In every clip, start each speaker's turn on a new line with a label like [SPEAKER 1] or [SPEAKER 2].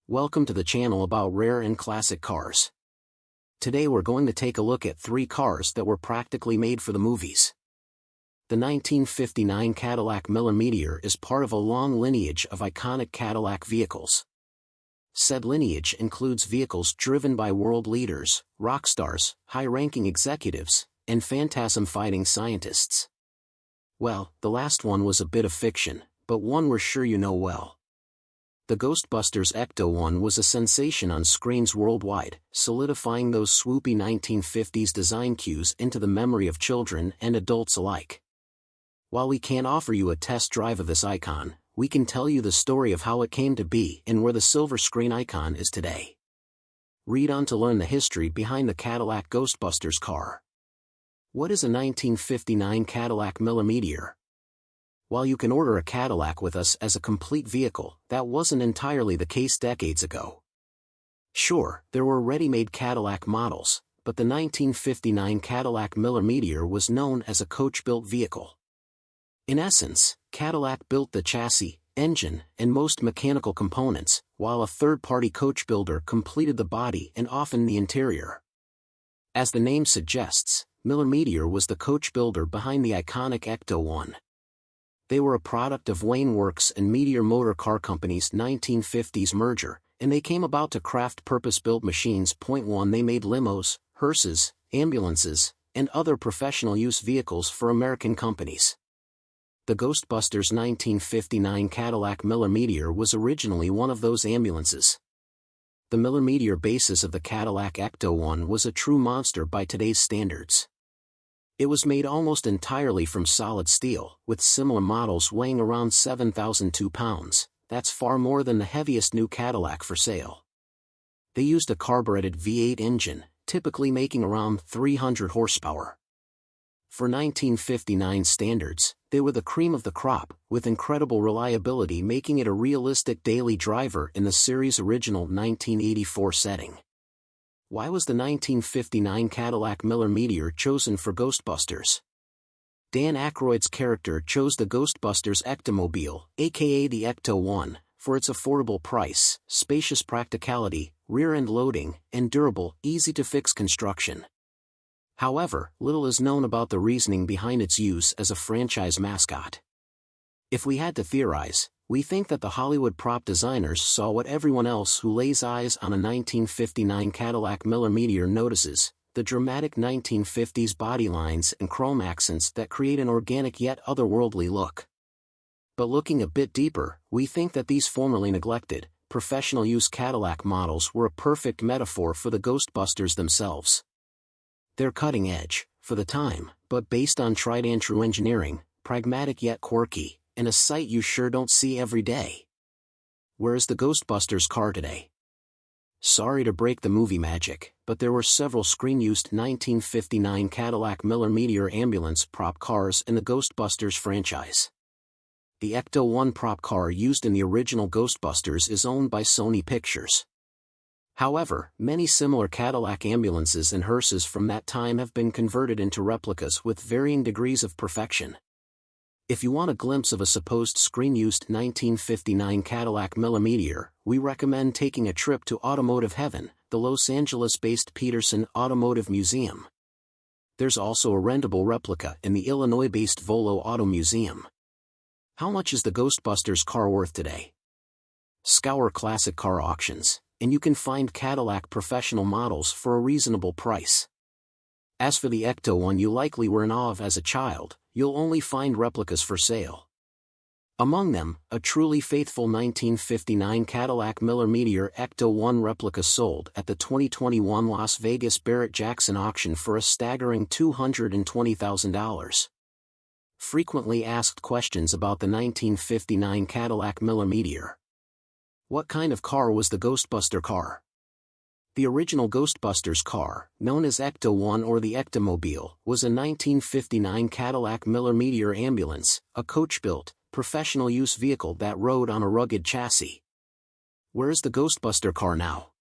[SPEAKER 1] Welcome to the channel about rare and classic cars. Today we're going to take a look at 3 cars that were practically made for the movies. The 1959 Cadillac Miller-Meteor is part of a long lineage of iconic Cadillac vehicles. Said lineage includes vehicles driven by world leaders, rock stars, high-ranking executives, and phantasm-fighting scientists. Well, the last one was a bit of fiction, but one we're sure you know well. The Ghostbusters Ecto-1 was a sensation on screens worldwide, solidifying those swoopy 1950s design cues into the memory of children and adults alike. While we can't offer you a test drive of this icon, we can tell you the story of how it came to be and where the silver screen icon is today. Read on to learn the history behind the Cadillac Ghostbusters car. What is a 1959 Cadillac Miller-Meteor? While you can order a Cadillac with us as a complete vehicle, that wasn't entirely the case decades ago. Sure, there were ready-made Cadillac models, but the 1959 Cadillac Miller-Meteor was known as a coach-built vehicle. In essence, Cadillac built the chassis, engine, and most mechanical components, while a third-party coach builder completed the body and often the interior. As the name suggests, Miller-Meteor was the coach builder behind the iconic Ecto-1. They were a product of Wayne Works and Meteor Motor Car Company's 1950s merger, and they came about to craft purpose-built machines. Point 1 They made limos, hearses, ambulances, and other professional-use vehicles for American companies. The Ghostbusters 1959 Cadillac Miller-Meteor was originally one of those ambulances. The Miller-Meteor basis of the Cadillac Ecto-1 was a true monster by today's standards. It was made almost entirely from solid steel, with similar models weighing around 7,002 pounds, that's far more than the heaviest new Cadillac for sale. They used a carbureted V8 engine, typically making around 300 horsepower. For 1959 standards, they were the cream of the crop, with incredible reliability making it a realistic daily driver in the series' original 1984 setting. Why was the 1959 Cadillac Miller-Meteor chosen for Ghostbusters? Dan Aykroyd's character chose the Ghostbusters Ectomobile, aka the Ecto-1, for its affordable price, spacious practicality, rear-end loading, and durable, easy-to-fix construction. However, little is known about the reasoning behind its use as a franchise mascot. If we had to theorize, we think that the Hollywood prop designers saw what everyone else who lays eyes on a 1959 Cadillac Miller-Meteor notices, the dramatic 1950s body lines and chrome accents that create an organic yet otherworldly look. But looking a bit deeper, we think that these formerly neglected, professional-use Cadillac models were a perfect metaphor for the Ghostbusters themselves. They're cutting edge, for the time, but based on tried-and-true engineering, pragmatic yet quirky, and a sight you sure don't see every day. Where is the Ghostbusters car today? Sorry to break the movie magic, but there were several screen-used 1959 Cadillac Miller-Meteor ambulance prop cars in the Ghostbusters franchise. The Ecto-1 prop car used in the original Ghostbusters is owned by Sony Pictures. However, many similar Cadillac ambulances and hearses from that time have been converted into replicas with varying degrees of perfection. If you want a glimpse of a supposed screen-used 1959 Cadillac Miller-Meteor, we recommend taking a trip to Automotive Heaven, the Los Angeles-based Peterson Automotive Museum. There's also a rentable replica in the Illinois-based Volo Auto Museum. How much is the Ghostbusters car worth today? Scour classic car auctions, and you can find Cadillac professional models for a reasonable price. As for the Ecto-1 you likely were in awe of as a child, you'll only find replicas for sale. Among them, a truly faithful 1959 Cadillac Miller-Meteor Ecto-1 replica sold at the 2021 Las Vegas Barrett-Jackson auction for a staggering $220,000. Frequently asked questions about the 1959 Cadillac Miller-Meteor. What kind of car was the Ghostbuster car? The original Ghostbusters car, known as Ecto-1 or the Ectomobile, was a 1959 Cadillac Miller-Meteor ambulance, a coach-built, professional-use vehicle that rode on a rugged chassis. Where is the Ghostbuster car now?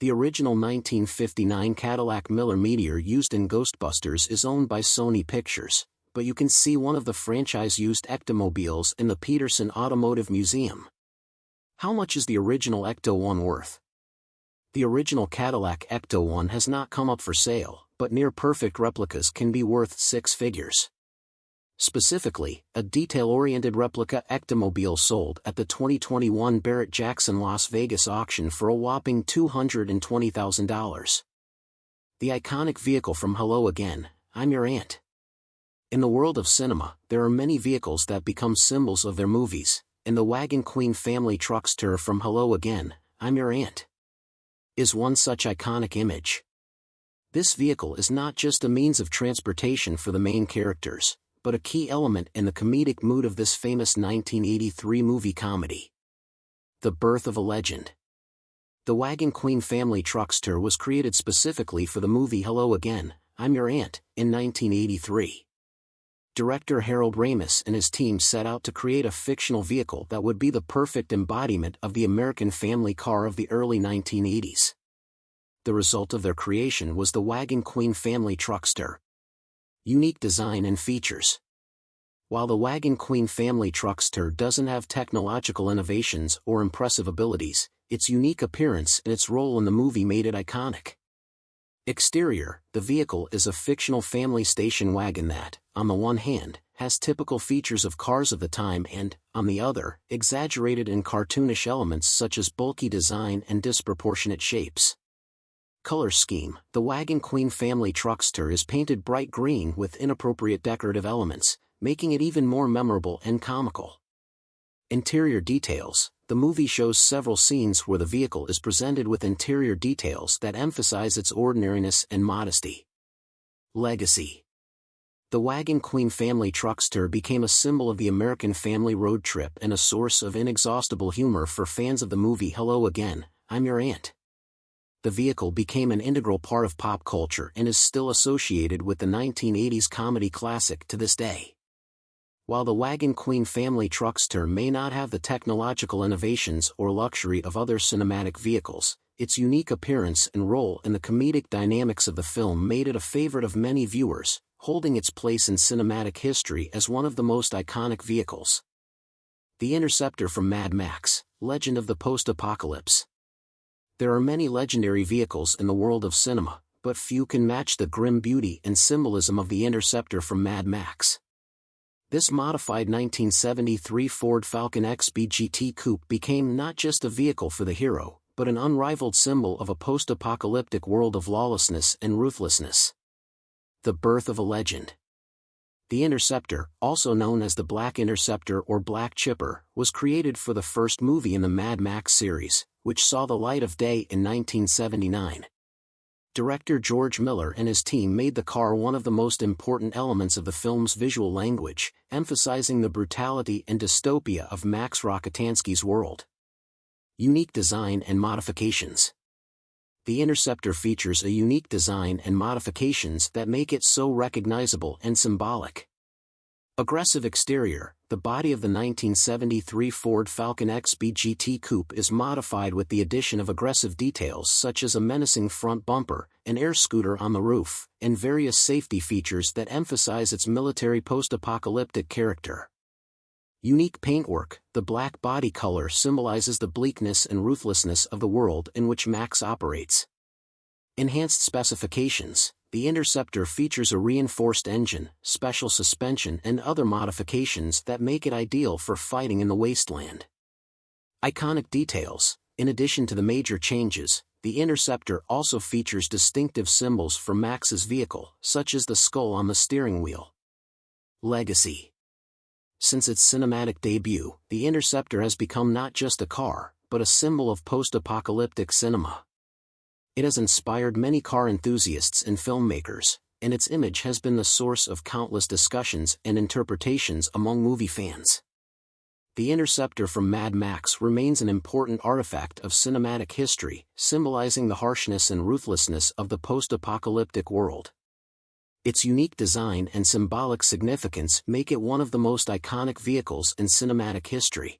[SPEAKER 1] The original 1959 Cadillac Miller-Meteor used in Ghostbusters is owned by Sony Pictures, but you can see one of the franchise-used Ectomobiles in the Peterson Automotive Museum. How much is the original Ecto-1 worth? The original Cadillac Ecto-1 has not come up for sale, but near-perfect replicas can be worth six figures. Specifically, a detail-oriented replica Ectomobile sold at the 2021 Barrett-Jackson Las Vegas auction for a whopping $220,000. The iconic vehicle from Hello Again, I'm Your Aunt. In the world of cinema, there are many vehicles that become symbols of their movies, and the Wagon Queen Family Truckster from Hello Again, I'm Your Aunt is one such iconic image. This vehicle is not just a means of transportation for the main characters, but a key element in the comedic mood of this famous 1983 movie comedy. The birth of a legend. The Wagon Queen Family Truckster was created specifically for the movie Hello Again, I'm Your Aunt, in 1983. Director Harold Ramis and his team set out to create a fictional vehicle that would be the perfect embodiment of the American family car of the early 1980s. The result of their creation was the Wagon Queen Family Truckster. Unique design and features. While the Wagon Queen Family Truckster doesn't have technological innovations or impressive abilities, its unique appearance and its role in the movie made it iconic. Exterior, the vehicle is a fictional family station wagon that, on the one hand, has typical features of cars of the time and, on the other, exaggerated and cartoonish elements such as bulky design and disproportionate shapes. Color scheme. The Wagon Queen Family Truckster is painted bright green with inappropriate decorative elements, making it even more memorable and comical. Interior details. The movie shows several scenes where the vehicle is presented with interior details that emphasize its ordinariness and modesty. Legacy. The Wagon Queen Family Truckster became a symbol of the American family road trip and a source of inexhaustible humor for fans of the movie Hello Again, I'm Your Aunt. The vehicle became an integral part of pop culture and is still associated with the 1980s comedy classic to this day. While the Wagon Queen Family Truckster may not have the technological innovations or luxury of other cinematic vehicles, its unique appearance and role in the comedic dynamics of the film made it a favorite of many viewers, holding its place in cinematic history as one of the most iconic vehicles. The Interceptor from Mad Max, Legend of the Post-Apocalypse. There are many legendary vehicles in the world of cinema, but few can match the grim beauty and symbolism of the Interceptor from Mad Max. This modified 1973 Ford Falcon XB GT Coupe became not just a vehicle for the hero, but an unrivaled symbol of a post-apocalyptic world of lawlessness and ruthlessness. The birth of a legend. The Interceptor, also known as the Black Interceptor or Black Chipper, was created for the first movie in the Mad Max series, which saw the light of day in 1979. Director George Miller and his team made the car one of the most important elements of the film's visual language, emphasizing the brutality and dystopia of Max Rockatansky's world. Unique design and modifications. The Interceptor features a unique design and modifications that make it so recognizable and symbolic. Aggressive exterior. The body of the 1973 Ford Falcon XB GT Coupe is modified with the addition of aggressive details such as a menacing front bumper, an air scooter on the roof, and various safety features that emphasize its military post-apocalyptic character. Unique paintwork. The black body color symbolizes the bleakness and ruthlessness of the world in which Max operates. Enhanced specifications. The Interceptor features a reinforced engine, special suspension and other modifications that make it ideal for fighting in the wasteland. Iconic details. In addition to the major changes, the Interceptor also features distinctive symbols for Max's vehicle, such as the skull on the steering wheel. Legacy. Since its cinematic debut, the Interceptor has become not just a car, but a symbol of post-apocalyptic cinema. It has inspired many car enthusiasts and filmmakers, and its image has been the source of countless discussions and interpretations among movie fans. The Interceptor from Mad Max remains an important artifact of cinematic history, symbolizing the harshness and ruthlessness of the post-apocalyptic world. Its unique design and symbolic significance make it one of the most iconic vehicles in cinematic history.